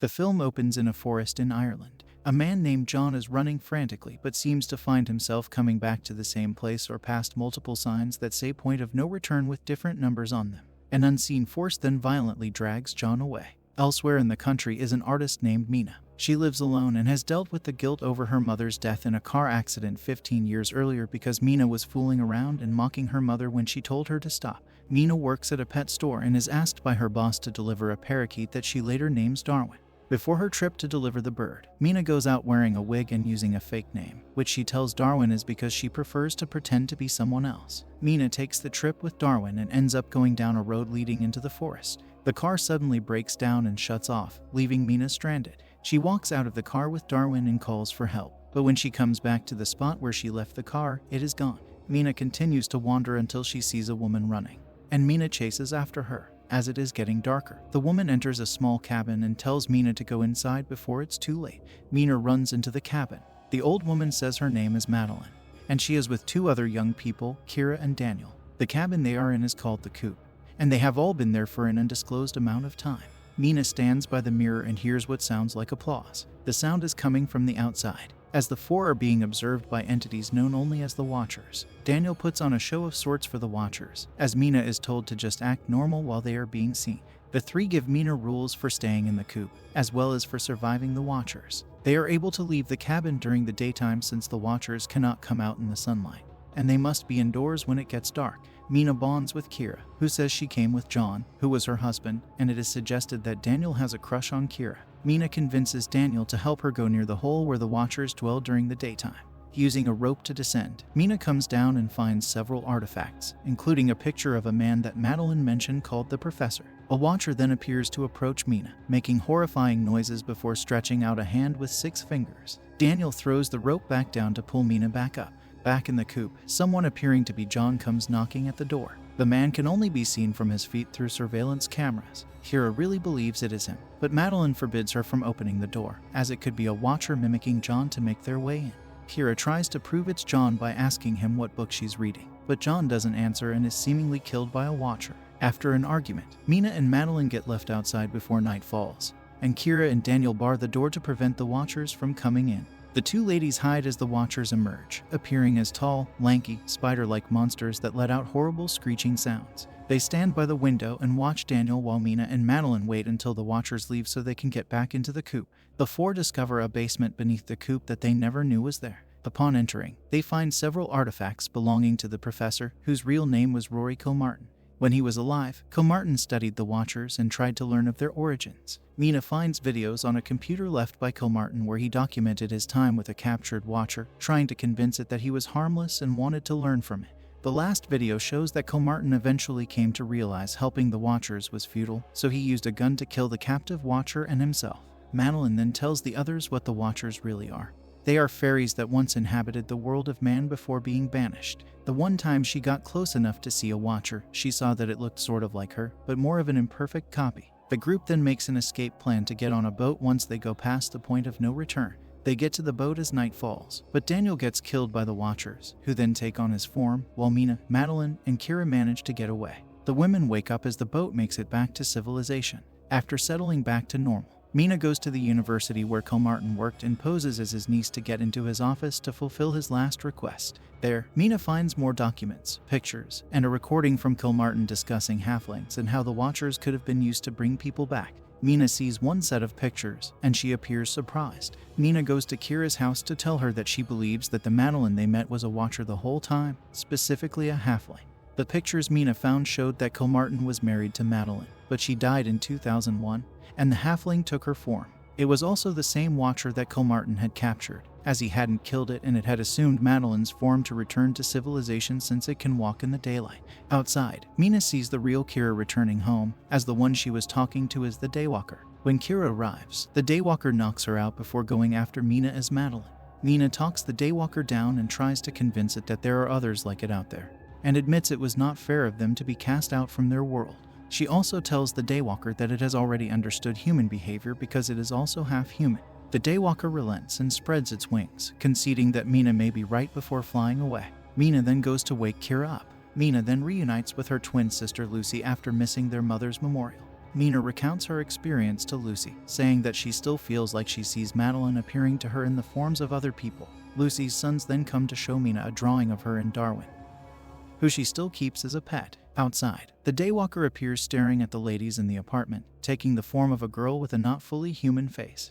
The film opens in a forest in Ireland. A man named John is running frantically but seems to find himself coming back to the same place or past multiple signs that say point of no return with different numbers on them. An unseen force then violently drags John away. Elsewhere in the country is an artist named Mina. She lives alone and has dealt with the guilt over her mother's death in a car accident 15 years earlier because Mina was fooling around and mocking her mother when she told her to stop. Mina works at a pet store and is asked by her boss to deliver a parakeet that she later names Darwin. Before her trip to deliver the bird, Mina goes out wearing a wig and using a fake name, which she tells Darwin is because she prefers to pretend to be someone else. Mina takes the trip with Darwin and ends up going down a road leading into the forest. The car suddenly breaks down and shuts off, leaving Mina stranded. She walks out of the car with Darwin and calls for help, but when she comes back to the spot where she left the car, it is gone. Mina continues to wander until she sees a woman running, and Mina chases after her. As it is getting darker, the woman enters a small cabin and tells Mina to go inside before it's too late. Mina runs into the cabin. The old woman says her name is Madeline, and she is with 2 other young people, Kira and Daniel. The cabin they are in is called the Coop, and they have all been there for an undisclosed amount of time. Mina stands by the mirror and hears what sounds like applause. The sound is coming from the outside, as the 4 are being observed by entities known only as the Watchers. Daniel puts on a show of sorts for the Watchers, as Mina is told to just act normal while they are being seen. The 3 give Mina rules for staying in the coop, as well as for surviving the Watchers. They are able to leave the cabin during the daytime since the Watchers cannot come out in the sunlight, and they must be indoors when it gets dark. Mina bonds with Kira, who says she came with John, who was her husband, and it is suggested that Daniel has a crush on Kira. Mina convinces Daniel to help her go near the hole where the Watchers dwell during the daytime. Using a rope to descend, Mina comes down and finds several artifacts, including a picture of a man that Madeline mentioned called the Professor. A Watcher then appears to approach Mina, making horrifying noises before stretching out a hand with 6 fingers. Daniel throws the rope back down to pull Mina back up. Back in the coop, someone appearing to be John comes knocking at the door. The man can only be seen from his feet through surveillance cameras. Kira really believes it is him, but Madeline forbids her from opening the door, as it could be a Watcher mimicking John to make their way in. Kira tries to prove it's John by asking him what book she's reading, but John doesn't answer and is seemingly killed by a Watcher. After an argument, Mina and Madeline get left outside before night falls, and Kira and Daniel bar the door to prevent the Watchers from coming in. The 2 ladies hide as the Watchers emerge, appearing as tall, lanky, spider-like monsters that let out horrible screeching sounds. They stand by the window and watch Daniel while Mina and Madeline wait until the Watchers leave so they can get back into the coop. The 4 discover a basement beneath the coop that they never knew was there. Upon entering, they find several artifacts belonging to the Professor, whose real name was Rory Kilmartin. When he was alive, Kilmartin studied the Watchers and tried to learn of their origins. Mina finds videos on a computer left by Kilmartin where he documented his time with a captured Watcher, trying to convince it that he was harmless and wanted to learn from it. The last video shows that Kilmartin eventually came to realize helping the Watchers was futile, so he used a gun to kill the captive Watcher and himself. Madeline then tells the others what the Watchers really are. They are fairies that once inhabited the world of man before being banished. The one time she got close enough to see a Watcher, she saw that it looked sort of like her, but more of an imperfect copy. The group then makes an escape plan to get on a boat once they go past the point of no return. They get to the boat as night falls, but Daniel gets killed by the Watchers, who then take on his form, while Mina, Madeline, and Kira manage to get away. The women wake up as the boat makes it back to civilization. After settling back to normal, Mina goes to the university where Kilmartin worked and poses as his niece to get into his office to fulfill his last request. There, Mina finds more documents, pictures, and a recording from Kilmartin discussing halflings and how the Watchers could have been used to bring people back. Mina sees one set of pictures, and she appears surprised. Mina goes to Kira's house to tell her that she believes that the Madeline they met was a Watcher the whole time, specifically a halfling. The pictures Mina found showed that Kilmartin was married to Madeline, but she died in 2001, and the halfling took her form. It was also the same Watcher that Kilmartin had captured, as he hadn't killed it and it had assumed Madeline's form to return to civilization since it can walk in the daylight. Outside, Mina sees the real Kira returning home, as the one she was talking to is the Daywalker. When Kira arrives, the Daywalker knocks her out before going after Mina as Madeline. Mina talks the Daywalker down and tries to convince it that there are others like it out there, and admits it was not fair of them to be cast out from their world. She also tells the Daywalker that it has already understood human behavior because it is also half human. The Daywalker relents and spreads its wings, conceding that Mina may be right before flying away. Mina then goes to wake Kira up. Mina then reunites with her twin sister Lucy after missing their mother's memorial. Mina recounts her experience to Lucy, saying that she still feels like she sees Madeline appearing to her in the forms of other people. Lucy's sons then come to show Mina a drawing of her and Darwin, who she still keeps as a pet. Outside, the daywalker appears staring at the ladies in the apartment, taking the form of a girl with a not fully human face.